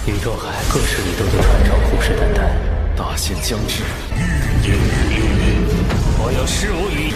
宇宙海各势力都对船长虎视眈眈，大限将至，预言与令人，我要施我与，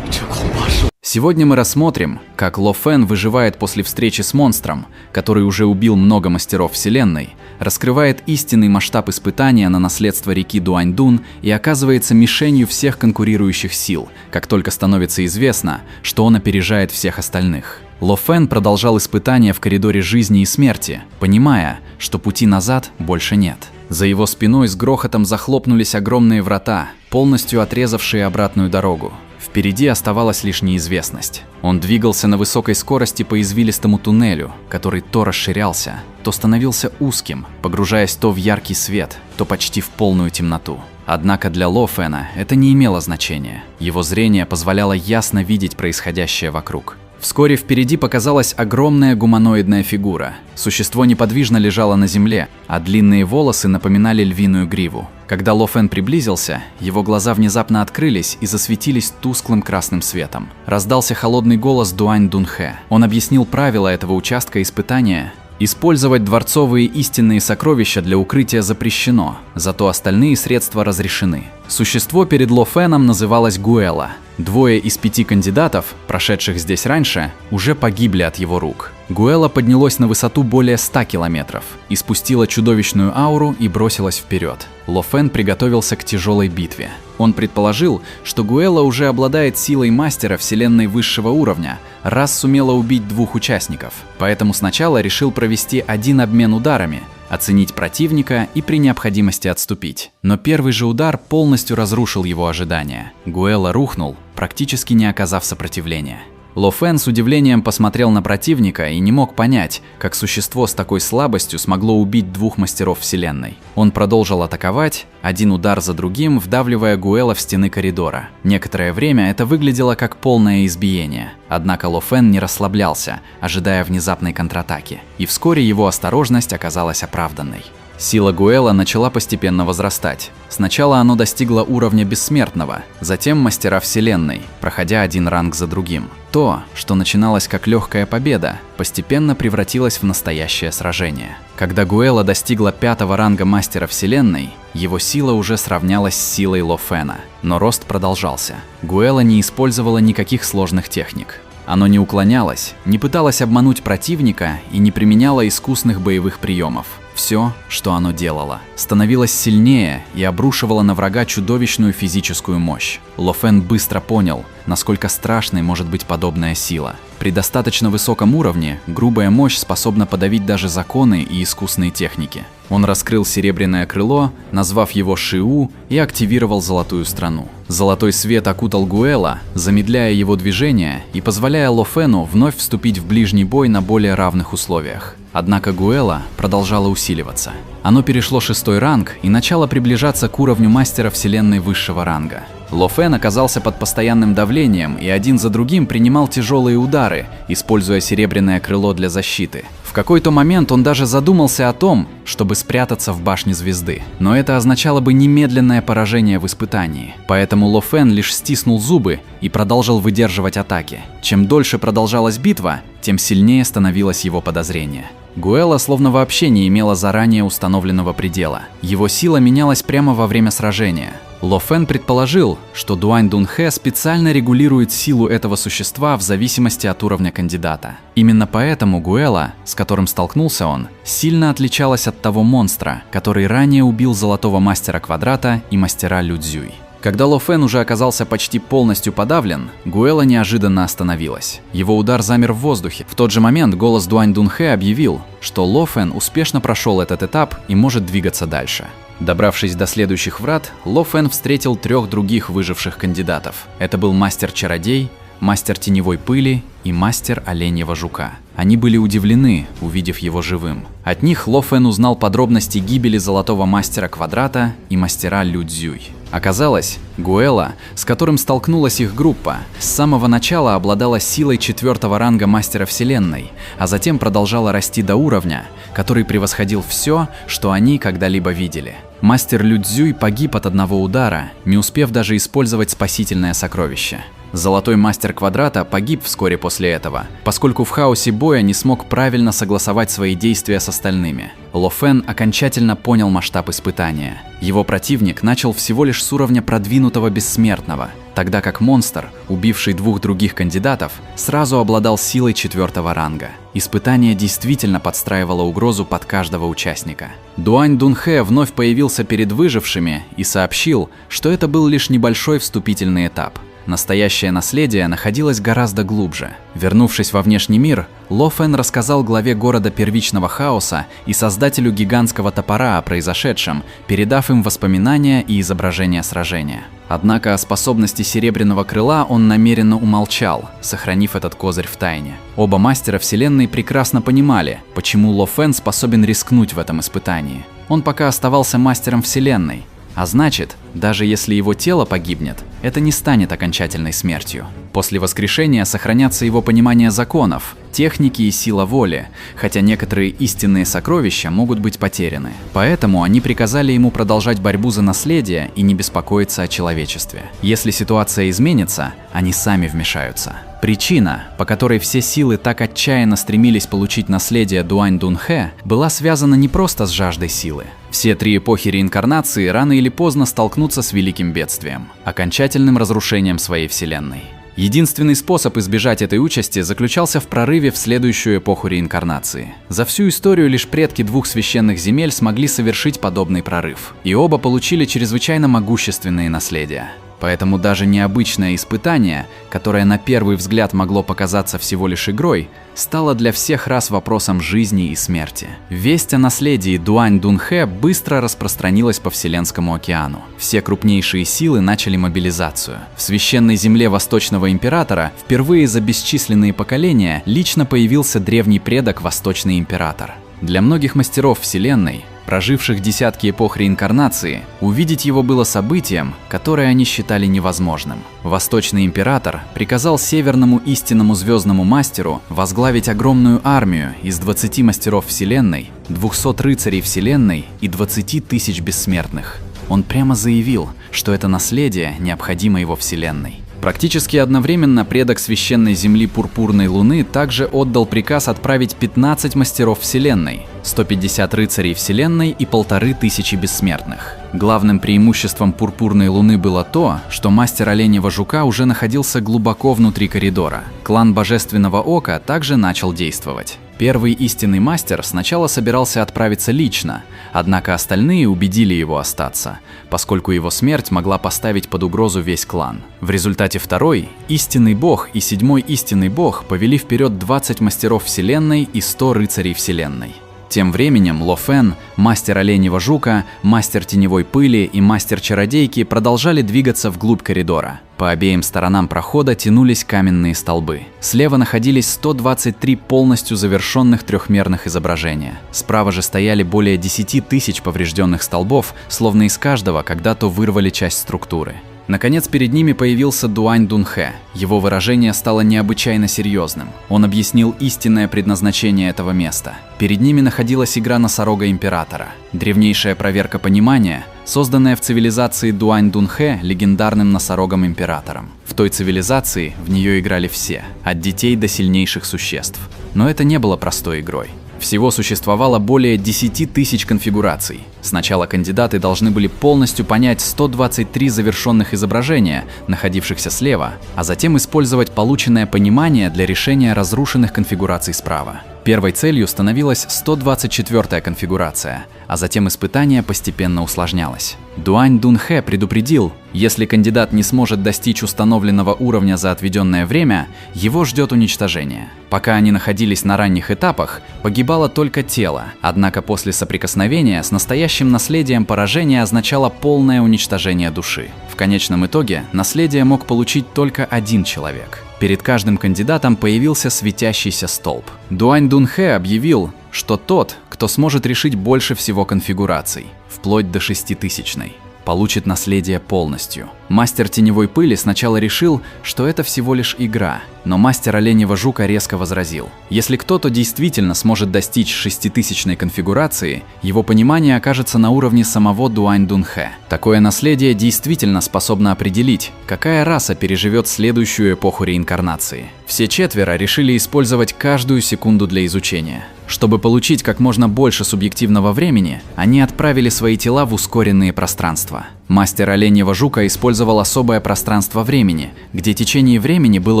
这恐怕是。Сегодня мы рассмотрим, как Ло Фэн выживает после встречи с монстром, который уже убил много мастеров Вселенной, раскрывает истинный масштаб испытания на наследство реки Дуаньдун и оказывается мишенью всех конкурирующих сил, как только становится известно, что он опережает всех остальных. Ло Фэн продолжал испытания в коридоре жизни и смерти, понимая, что пути назад больше нет. За его спиной с грохотом захлопнулись огромные врата, полностью отрезавшие обратную дорогу. Впереди оставалась лишь неизвестность. Он двигался на высокой скорости по извилистому туннелю, который то расширялся, то становился узким, погружаясь то в яркий свет, то почти в полную темноту. Однако для Ло Фэна это не имело значения. Его зрение позволяло ясно видеть происходящее вокруг. Вскоре впереди показалась огромная гуманоидная фигура. Существо неподвижно лежало на земле, а длинные волосы напоминали львиную гриву. Когда Ло Фэн приблизился, его глаза внезапно открылись и засветились тусклым красным светом. Раздался холодный голос Дуань Дунхэ. Он объяснил правила этого участка испытания. Использовать дворцовые истинные сокровища для укрытия запрещено, зато остальные средства разрешены. Существо перед Ло Фэном называлось Гуэлла. Двое из 5 кандидатов, прошедших здесь раньше, уже погибли от его рук. Гуэлла поднялось на высоту более 100 километров, испустила чудовищную ауру и бросилась вперед. Ло Фэн приготовился к тяжелой битве. Он предположил, что Гуэлла уже обладает силой мастера Вселенной высшего уровня, раз сумела убить 2 участников. Поэтому сначала решил провести один обмен ударами, оценить противника и при необходимости отступить. Но первый же удар полностью разрушил его ожидания. Гуэлла рухнул, практически не оказав сопротивления. Ло Фэн с удивлением посмотрел на противника и не мог понять, как существо с такой слабостью смогло убить 2 мастеров Вселенной. Он продолжил атаковать, один удар за другим, вдавливая Гуэлла в стены коридора. Некоторое время это выглядело как полное избиение. Однако Ло Фэн не расслаблялся, ожидая внезапной контратаки. И вскоре его осторожность оказалась оправданной. Сила Гуэлла начала постепенно возрастать. Сначала оно достигло уровня бессмертного, затем мастера Вселенной, проходя один ранг за другим. То, что начиналось как легкая победа, постепенно превратилось в настоящее сражение. Когда Гуэлла достигла 5-го ранга мастера Вселенной, его сила уже сравнялась с силой Ло Фэна. Но рост продолжался. Гуэлла не использовала никаких сложных техник. Оно не уклонялось, не пыталось обмануть противника и не применяло искусных боевых приемов. Все, что оно делало, становилось сильнее и обрушивало на врага чудовищную физическую мощь. Ло Фэн быстро понял, насколько страшной может быть подобная сила. При достаточно высоком уровне грубая мощь способна подавить даже законы и искусные техники. Он раскрыл серебряное крыло, назвав его Шиу, и активировал золотую страну. Золотой свет окутал Гуэлла, замедляя его движение и позволяя Ло Фэну вновь вступить в ближний бой на более равных условиях. Однако Гуэлла продолжало усиливаться. Оно перешло 6-й ранг и начало приближаться к уровню мастера Вселенной высшего ранга. Ло Фэн оказался под постоянным давлением и один за другим принимал тяжелые удары, используя серебряное крыло для защиты. В какой-то момент он даже задумался о том, чтобы спрятаться в башне звезды. Но это означало бы немедленное поражение в испытании. Поэтому Ло Фэн лишь стиснул зубы и продолжил выдерживать атаки. Чем дольше продолжалась битва, тем сильнее становилось его подозрение. Гуэлла словно вообще не имела заранее установленного предела. Его сила менялась прямо во время сражения. Ло Фэн предположил, что Дуань Дунхэ специально регулирует силу этого существа в зависимости от уровня кандидата. Именно поэтому Гуэлла, с которым столкнулся он, сильно отличалась от того монстра, который ранее убил Золотого Мастера Квадрата и Мастера Лю Цзюй. Когда Ло Фэн уже оказался почти полностью подавлен, Гуэлла неожиданно остановилась. Его удар замер в воздухе. В тот же момент голос Дуань Дунхэ объявил, что Ло Фэн успешно прошел этот этап и может двигаться дальше. Добравшись до следующих врат, Ло Фэн встретил 3 других выживших кандидатов. Это был мастер-чародей, мастер теневой пыли и мастер оленьего жука. Они были удивлены, увидев его живым. От них Ло Фэн узнал подробности гибели Золотого Мастера Квадрата и Мастера Лю Цзюй. Оказалось, Гуэлла, с которым столкнулась их группа, с самого начала обладала силой 4-го ранга Мастера Вселенной, а затем продолжала расти до уровня, который превосходил все, что они когда-либо видели. Мастер Лю Цзюй погиб от одного удара, не успев даже использовать спасительное сокровище. Золотой мастер квадрата погиб вскоре после этого, поскольку в хаосе боя не смог правильно согласовать свои действия с остальными. Ло Фэн окончательно понял масштаб испытания. Его противник начал всего лишь с уровня продвинутого бессмертного, тогда как монстр, убивший двух других кандидатов, сразу обладал силой 4-го ранга. Испытание действительно подстраивало угрозу под каждого участника. Дуань Дунхэ вновь появился перед выжившими и сообщил, что это был лишь небольшой вступительный этап. Настоящее наследие находилось гораздо глубже. Вернувшись во внешний мир, Ло Фэн рассказал главе города первичного хаоса и создателю гигантского топора о произошедшем, передав им воспоминания и изображения сражения. Однако о способности Серебряного Крыла он намеренно умолчал, сохранив этот козырь в тайне. Оба мастера Вселенной прекрасно понимали, почему Ло Фэн способен рискнуть в этом испытании. Он пока оставался мастером Вселенной. А значит, даже если его тело погибнет, это не станет окончательной смертью. После воскрешения сохранятся его понимание законов, техники и сила воли, хотя некоторые истинные сокровища могут быть потеряны. Поэтому они приказали ему продолжать борьбу за наследие и не беспокоиться о человечестве. Если ситуация изменится, они сами вмешаются. Причина, по которой все силы так отчаянно стремились получить наследие Дуань Дунхэ, была связана не просто с жаждой силы. Все 3 эпохи реинкарнации рано или поздно столкнутся с великим бедствием – окончательным разрушением своей вселенной. Единственный способ избежать этой участи заключался в прорыве в следующую эпоху реинкарнации. За всю историю лишь предки 2 священных земель смогли совершить подобный прорыв, и оба получили чрезвычайно могущественные наследия. Поэтому даже необычное испытание, которое на первый взгляд могло показаться всего лишь игрой, стало для всех рас вопросом жизни и смерти. Весть о наследии Дуань Дунхэ быстро распространилась по Вселенскому океану. Все крупнейшие силы начали мобилизацию. В священной земле Восточного Императора впервые за бесчисленные поколения лично появился древний предок Восточный Император. Для многих мастеров Вселенной, проживших десятки эпох реинкарнации, увидеть его было событием, которое они считали невозможным. Восточный Император приказал Северному истинному звездному мастеру возглавить огромную армию из 20 мастеров Вселенной, 200 рыцарей Вселенной и 20 тысяч бессмертных. Он прямо заявил, что это наследие необходимо его Вселенной. Практически одновременно предок священной земли Пурпурной Луны также отдал приказ отправить 15 мастеров Вселенной, 150 рыцарей Вселенной и 1500 бессмертных. Главным преимуществом Пурпурной Луны было то, что мастер Оленьего Жука уже находился глубоко внутри коридора. Клан Божественного Ока также начал действовать. Первый истинный мастер сначала собирался отправиться лично, однако остальные убедили его остаться, поскольку его смерть могла поставить под угрозу весь клан. В результате второй, истинный бог и 7-й истинный бог повели вперед 20 мастеров Вселенной и 100 рыцарей Вселенной. Тем временем Ло Фэн, мастер Оленьего Жука, мастер Теневой Пыли и мастер Чародейки продолжали двигаться вглубь коридора. По обеим сторонам прохода тянулись каменные столбы. Слева находились 123 полностью завершенных трехмерных изображения. Справа же стояли более 10 тысяч поврежденных столбов, словно из каждого когда-то вырвали часть структуры. Наконец перед ними появился Дуань Дунхэ. Его выражение стало необычайно серьезным. Он объяснил истинное предназначение этого места. Перед ними находилась игра Носорога Императора. Древнейшая проверка понимания, созданная в цивилизации Дуань Дунхэ легендарным Носорогом Императором. В той цивилизации в нее играли все, от детей до сильнейших существ. Но это не было простой игрой. Всего существовало более 10 тысяч конфигураций. Сначала кандидаты должны были полностью понять 123 завершенных изображения, находившихся слева, а затем использовать полученное понимание для решения разрушенных конфигураций справа. Первой целью становилась 124-я конфигурация, а затем испытание постепенно усложнялось. Дуань Дунхэ предупредил, если кандидат не сможет достичь установленного уровня за отведенное время, его ждет уничтожение. Пока они находились на ранних этапах, погибало только тело, однако после соприкосновения с настоящим наследием поражение означало полное уничтожение души. В конечном итоге наследие мог получить только один человек. Перед каждым кандидатом появился светящийся столб. Дуань Дунхэ объявил, что тот, кто сможет решить больше всего конфигураций, вплоть до 6000-ной. получит наследие полностью. Мастер Теневой Пыли сначала решил, что это всего лишь игра, но мастер Оленьего Жука резко возразил. Если кто-то действительно сможет достичь 6000-й конфигурации, его понимание окажется на уровне самого Дуань Дунхэ. Такое наследие действительно способно определить, какая раса переживет следующую эпоху реинкарнации. Все четверо решили использовать каждую секунду для изучения. Чтобы получить как можно больше субъективного времени, они отправили свои тела в ускоренные пространства. Мастер Оленьего Жука использовал особое пространство времени, где течение времени было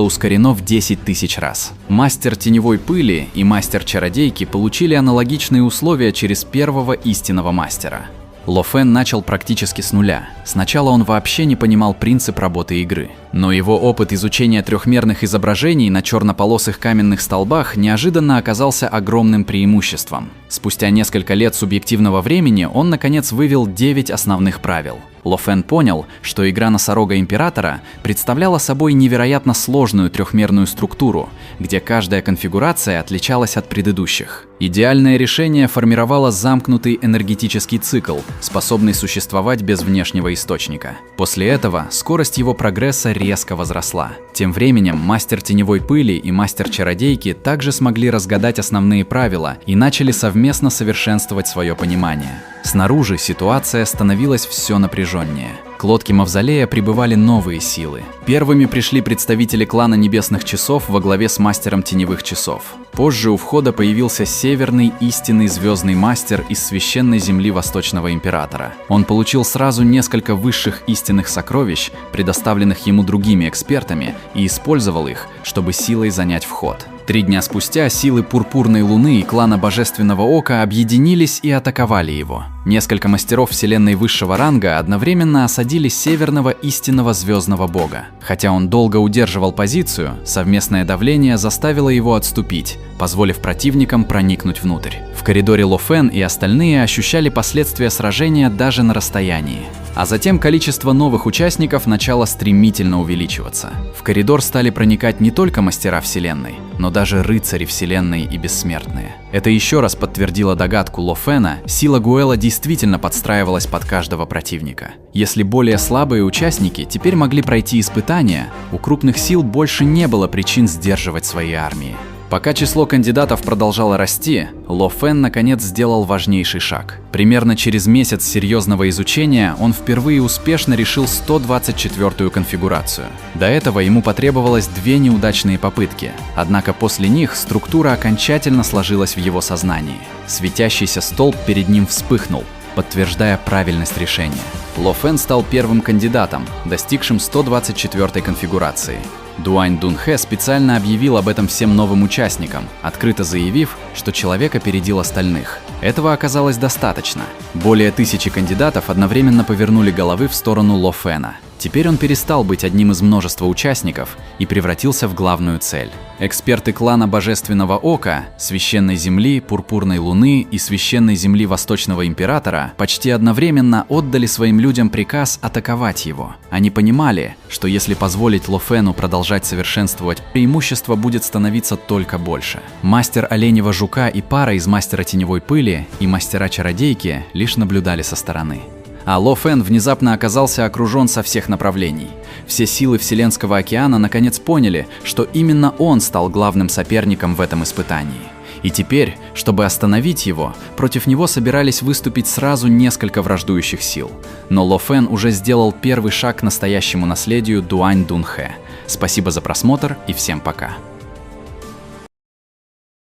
ускорено в 10 000 раз. Мастер Теневой Пыли и мастер Чародейки получили аналогичные условия через первого истинного мастера. Ло Фэн начал практически с нуля. Сначала он вообще не понимал принцип работы игры. Но его опыт изучения трехмерных изображений на чернополосых каменных столбах неожиданно оказался огромным преимуществом. Спустя несколько лет субъективного времени он наконец вывел 9 основных правил. Ло Фэн понял, что игра Носорога Императора представляла собой невероятно сложную трехмерную структуру, где каждая конфигурация отличалась от предыдущих. Идеальное решение формировало замкнутый энергетический цикл, способный существовать без внешнего источника. После этого скорость его прогресса резко возросла. Тем временем мастер Теневой Пыли и мастер Чародейки также смогли разгадать основные правила и начали совместно совершенствовать свое понимание. Снаружи ситуация становилась все напряженнее. К лодке Мавзолея прибывали новые силы. Первыми пришли представители клана Небесных Часов во главе с мастером Теневых Часов. Позже у входа появился Северный истинный звездный мастер из священной земли Восточного Императора. Он получил сразу несколько высших истинных сокровищ, предоставленных ему другими экспертами, и использовал их, чтобы силой занять вход. 3 дня спустя силы Пурпурной Луны и клана Божественного Ока объединились и атаковали его. Несколько мастеров Вселенной высшего ранга одновременно осадили Северного истинного звездного бога. Хотя он долго удерживал позицию, совместное давление заставило его отступить, позволив противникам проникнуть внутрь. В коридоре Ло Фэн и остальные ощущали последствия сражения даже на расстоянии. А затем количество новых участников начало стремительно увеличиваться. В коридор стали проникать не только мастера Вселенной, но даже рыцари Вселенной и бессмертные. Это еще раз подтвердило догадку Ло Фэна, сила Гуэла действительно подстраивалась под каждого противника. Если более слабые участники теперь могли пройти испытания, у крупных сил больше не было причин сдерживать свои армии. Пока число кандидатов продолжало расти, Ло Фэн наконец сделал важнейший шаг. Примерно через месяц серьезного изучения он впервые успешно решил 124-ю конфигурацию. До этого ему потребовалось 2 неудачные попытки, однако после них структура окончательно сложилась в его сознании. Светящийся столб перед ним вспыхнул, подтверждая правильность решения. Ло Фэн стал первым кандидатом, достигшим 124-й конфигурации. Дуань Дунхэ специально объявил об этом всем новым участникам, открыто заявив, что человек опередил остальных. Этого оказалось достаточно. Более 1000 кандидатов одновременно повернули головы в сторону Ло Фэна. Теперь он перестал быть одним из множества участников и превратился в главную цель. Эксперты клана Божественного Ока, Священной Земли, Пурпурной Луны и Священной Земли Восточного Императора почти одновременно отдали своим людям приказ атаковать его. Они понимали, что если позволить Ло Фэну продолжать совершенствовать, преимущество будет становиться только больше. Мастер Оленьего Жука и пара из мастера Теневой Пыли и мастера Чародейки лишь наблюдали со стороны. А Ло Фэн внезапно оказался окружен со всех направлений. Все силы Вселенского океана наконец поняли, что именно он стал главным соперником в этом испытании. И теперь, чтобы остановить его, против него собирались выступить сразу несколько враждующих сил. Но Ло Фэн уже сделал первый шаг к настоящему наследию Дуань Дунхэ. Спасибо за просмотр и всем пока.